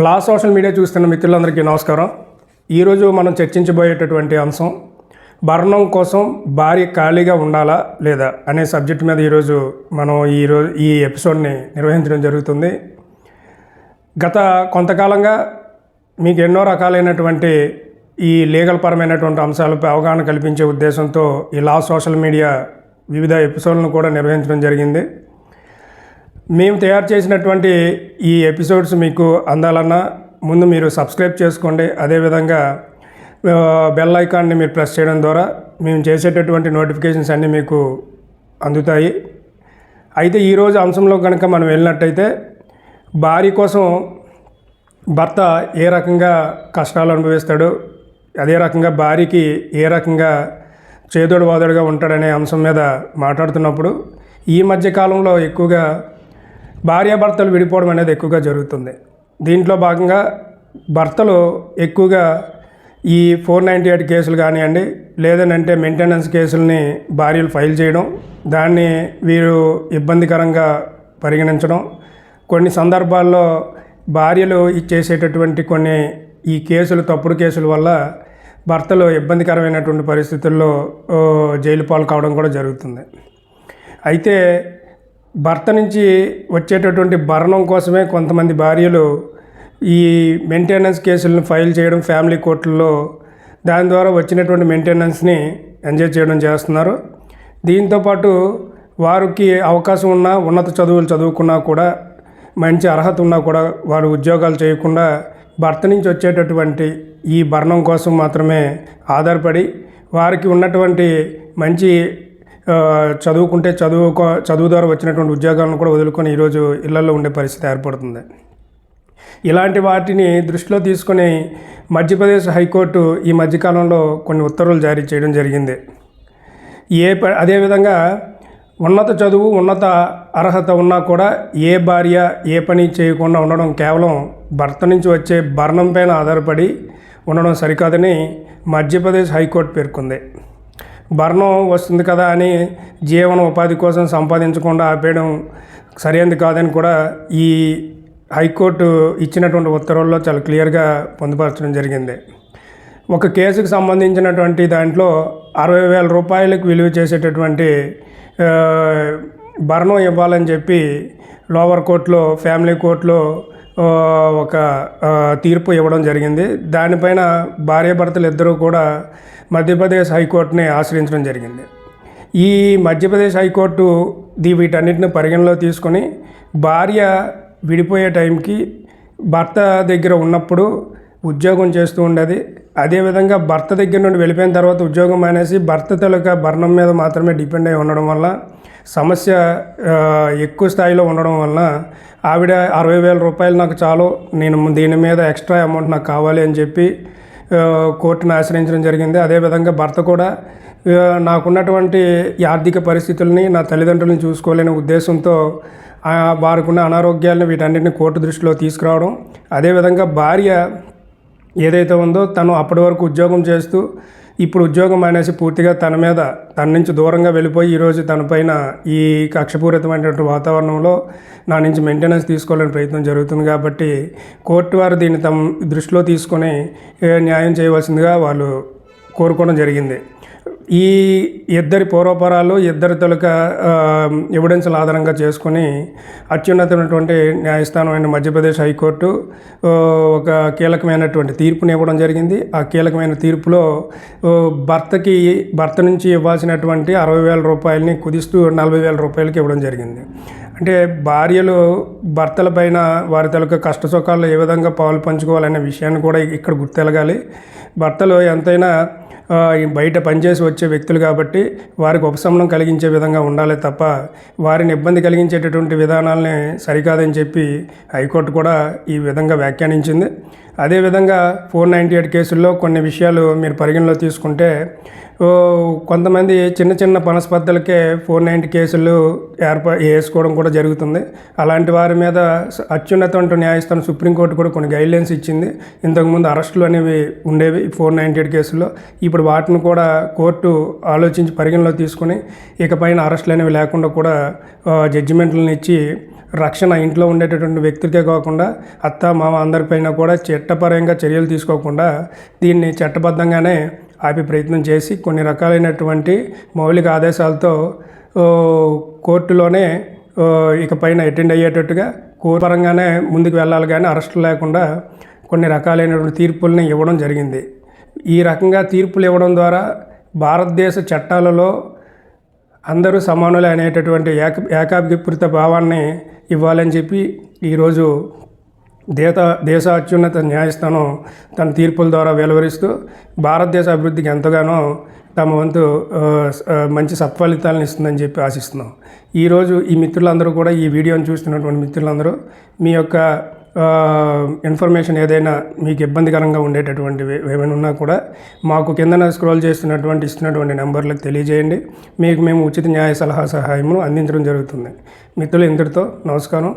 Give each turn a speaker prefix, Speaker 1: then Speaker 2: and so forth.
Speaker 1: లా social media చూస్తున్న మిత్రులందరికీ నమస్కారం. ఈరోజు మనం చర్చించబోయేటటువంటి అంశం భరణం కోసం భార్య ఖాళీగా ఉండాలా లేదా అనే సబ్జెక్ట్ మీద ఈరోజు మనం ఈ ఎపిసోడ్ని నిర్వహించడం జరుగుతుంది. గత కొంతకాలంగా మీకు ఎన్నో రకాలైనటువంటి ఈ లీగల్ పరమైనటువంటి అంశాలపై అవగాహన కల్పించే ఉద్దేశంతో ఈ లా సోషల్ మీడియా వివిధ ఎపిసోడ్లను కూడా నిర్వహించడం జరిగింది. మేము తయారు చేసినటువంటి ఈ ఎపిసోడ్స్ మీకు అందాలన్నా ముందు మీరు సబ్స్క్రైబ్ చేసుకోండి. అదేవిధంగా బెల్ ఐకాన్ని మీరు ప్రెస్ చేయడం ద్వారా మేము చేసేటటువంటి నోటిఫికేషన్స్ అన్నీ మీకు అందుతాయి. అయితే ఈరోజు అంశంలో కనుక మనం వెళ్ళినట్టయితే భార్య కోసం భర్త ఏ రకంగా కష్టాలు అనుభవిస్తాడు, అదే రకంగా భార్యకి ఏ రకంగా చేదోడు వాదోడుగా ఉంటాడనే అంశం మీద మాట్లాడుతున్నప్పుడు ఈ మధ్య కాలంలో ఎక్కువగా భార్యాభర్తలు విడిపోవడం అనేది ఎక్కువగా జరుగుతుంది. దీంట్లో భాగంగా భర్తలు ఎక్కువగా ఈ 498 కేసులు కానివ్వండి, లేదనంటే మెయింటెనెన్స్ కేసుల్ని భార్యలు ఫైల్ చేయడం, దాన్ని వీరు ఇబ్బందికరంగా పరిగణించడం, కొన్ని సందర్భాల్లో భార్యలు చేసేటటువంటి కొన్ని ఈ కేసులు తప్పుడు కేసుల వల్ల భర్తలు ఇబ్బందికరమైనటువంటి పరిస్థితుల్లో జైలు పాలు కావడం కూడా జరుగుతుంది. అయితే భర్త నుంచి వచ్చేటటువంటి భరణం కోసమే కొంతమంది భార్యలు ఈ మెయింటెనెన్స్ కేసులను ఫైల్ చేయడం ఫ్యామిలీ కోర్టుల్లో, దాని ద్వారా వచ్చినటువంటి మెయింటెనెన్స్ని ఎంజాయ్ చేయడం చేస్తున్నారు. దీంతోపాటు వారికి అవకాశం ఉన్నా, ఉన్నత చదువులు చదువుకున్నా కూడా, మంచి అర్హత ఉన్నా కూడా వారు ఉద్యోగాలు చేయకుండా భర్త నుంచి వచ్చేటటువంటి ఈ భరణం కోసం మాత్రమే ఆధారపడి వారికి ఉన్నటువంటి మంచి చదువుకుంటే చదువు ద్వారా వచ్చినటువంటి ఉద్యోగాలను కూడా వదులుకొని ఈరోజు ఇళ్లలో ఉండే పరిస్థితి ఏర్పడుతుంది. ఇలాంటి వాటిని దృష్టిలో తీసుకొని మధ్యప్రదేశ్ హైకోర్టు ఈ మధ్యకాలంలో కొన్ని ఉత్తర్వులు జారీ చేయడం జరిగింది. అదేవిధంగా ఉన్నత చదువు, ఉన్నత అర్హత ఉన్నా కూడా ఏ భార్య ఏ పని చేయకుండా ఉండడం, కేవలం భర్త నుంచి వచ్చే భరణం పైన ఆధారపడి ఉండడం సరికాదని మధ్యప్రదేశ్ హైకోర్టు పేర్కొంది. భరణం వస్తుంది కదా అని జీవన ఉపాధి కోసం సంపాదించకుండా ఆపేయడం సరైనది కాదని కూడా ఈ హైకోర్టు ఇచ్చినటువంటి ఉత్తర్వుల్లో చాలా క్లియర్గా పొందుపరచడం జరిగింది. ఒక కేసుకు సంబంధించినటువంటి దాంట్లో 60,000 రూపాయలకు విలువ చేసేటటువంటి భరణం ఇవ్వాలని చెప్పి లోవర్ కోర్టులో, ఫ్యామిలీ కోర్టులో ఒక తీర్పు ఇవ్వడం జరిగింది. దానిపైన భార్యాభర్తలు ఇద్దరూ కూడా మధ్యప్రదేశ్ హైకోర్టుని ఆశ్రయించడం జరిగింది. ఈ మధ్యప్రదేశ్ హైకోర్టు వీటన్నిటిని పరిగణలో తీసుకొని భార్య విడిపోయే టైంకి భర్త దగ్గర ఉన్నప్పుడు ఉద్యోగం చేస్తూ ఉండేది, అదేవిధంగా భర్త దగ్గర నుండి వెళ్ళిపోయిన తర్వాత ఉద్యోగం మానేసి భర్త తాలూకా భరణం మీద మాత్రమే డిపెండ్ అయి ఉండడం వల్ల సమస్య ఎక్కువ స్థాయిలో ఉండడం వలన ఆవిడ 60,000 రూపాయలు నాకు చాలు, నేను దీని మీద ఎక్స్ట్రా అమౌంట్ నాకు కావాలి అని చెప్పి కోర్టును ఆశ్రయించడం జరిగింది. అదేవిధంగా భర్త కూడా నాకున్నటువంటి ఆర్థిక పరిస్థితుల్ని, నా తల్లిదండ్రులను చూసుకోలేని ఉద్దేశంతో వారికున్న అనారోగ్యాలను వీటన్నిటిని కోర్టు దృష్టిలో తీసుకురావడం, అదేవిధంగా భార్య ఏదైతే ఉందో తను అప్పటి వరకు ఉద్యోగం చేస్తూ ఇప్పుడు ఉద్యోగం అనేసి పూర్తిగా తన నుంచి దూరంగా వెళ్ళిపోయి ఈరోజు తన పైన ఈ కక్షపూరితమైనటువంటి వాతావరణంలో నా నుంచి మెయింటెనెన్స్ తీసుకోవాలని ప్రయత్నం జరుగుతుంది. కాబట్టి కోర్టు వారు దీన్ని తమ దృష్టిలో తీసుకొని న్యాయం చేయవలసిందిగా వాళ్ళు కోరుకోవడం జరిగింది. ఈ ఇద్దరి పూర్వపరాలు, ఇద్దరి తాలూకా ఎవిడెన్స్ల ఆధారంగా చేసుకొని అత్యున్నతమైనటువంటి న్యాయస్థానమైన మధ్యప్రదేశ్ హైకోర్టు ఒక కీలకమైనటువంటి తీర్పుని ఇవ్వడం జరిగింది. ఆ కీలకమైన తీర్పులో భర్త నుంచి ఇవ్వాల్సినటువంటి 60,000 రూపాయలని కుదిస్తూ 40,000 రూపాయలకి ఇవ్వడం జరిగింది. అంటే భార్యలు భర్తల పైన వారి తాలూకా కష్ట సుఖాల్లో ఏ విధంగా పాలు పంచుకోవాలనే విషయాన్ని కూడా ఇక్కడ గుర్తెలగాలి. భర్తలు ఎంతైనా బయట పనిచేసి వచ్చే వ్యక్తులు కాబట్టి వారికి ఉపశమనం కలిగించే విధంగా ఉండాలి తప్ప వారిని ఇబ్బంది కలిగించేటటువంటి విధానాలని సరికాదని చెప్పి హైకోర్టు కూడా ఈ విధంగా వ్యాఖ్యానించింది. అదేవిధంగా 498 కేసుల్లో కొన్ని విషయాలు మీరు పరిగణలో తీసుకుంటే కొంతమంది చిన్న చిన్న మనస్పర్ధలకే 490 కేసులు వేసుకోవడం కూడా జరుగుతుంది. అలాంటి వారి మీద అత్యున్నత న్యాయస్థానం సుప్రీంకోర్టు కూడా కొన్ని గైడ్లైన్స్ ఇచ్చింది. ఇంతకుముందు అరెస్టులు అనేవి ఉండేవి 498 కేసుల్లో. ఇప్పుడు వాటిని కూడా కోర్టు ఆలోచించి పరిగణలో తీసుకుని ఇకపైన అరెస్టులు అనేవి లేకుండా కూడా జడ్జిమెంట్లను ఇచ్చి రక్షణ ఇంట్లో ఉండేటటువంటి వ్యక్తులకే కాకుండా అత్త మామ అందరిపైన కూడా చట్టపరంగా చర్యలు తీసుకోకుండా దీన్ని చట్టబద్ధంగానే ఆపే ప్రయత్నం చేసి కొన్ని రకాలైనటువంటి మౌలిక ఆదేశాలతో కోర్టులోనే ఇకపైన అటెండ్ అయ్యేటట్టుగా కోర్టు పరంగానే ముందుకు వెళ్ళాలి, కానీ అరెస్టులు లేకుండా కొన్ని రకాలైనటువంటి తీర్పుల్ని ఇవ్వడం జరిగింది. ఈ రకంగా తీర్పులు ఇవ్వడం ద్వారా భారతదేశ చట్టాలలో అందరూ సమానులే అనేటటువంటి ఏకాభిప్రాయ భావాన్ని ఇవ్వాలని చెప్పి ఈరోజు దేశ అత్యున్నత న్యాయస్థానం తన తీర్పుల ద్వారా వెలువరిస్తూ భారతదేశ అభివృద్ధికి ఎంతగానో తమ వంతు మంచి సత్ఫలితాలను ఇస్తుందని చెప్పి ఆశిస్తున్నాం. ఈరోజు ఈ మిత్రులందరూ కూడా, ఈ వీడియోని చూస్తున్నటువంటి మిత్రులందరూ మీ యొక్క ఇన్ఫర్మేషన్ ఏదైనా మీకు ఇబ్బందికరంగా ఉండేటటువంటివి ఏమైనా ఉన్నా కూడా మాకు కిందన స్క్రోల్ ఇస్తున్నటువంటి నెంబర్లకు తెలియజేయండి. మీకు మేము ఉచిత న్యాయ సహాయమును అందించడం జరుగుతుంది. మిత్రులు, ఇంతటితో నమస్కారం.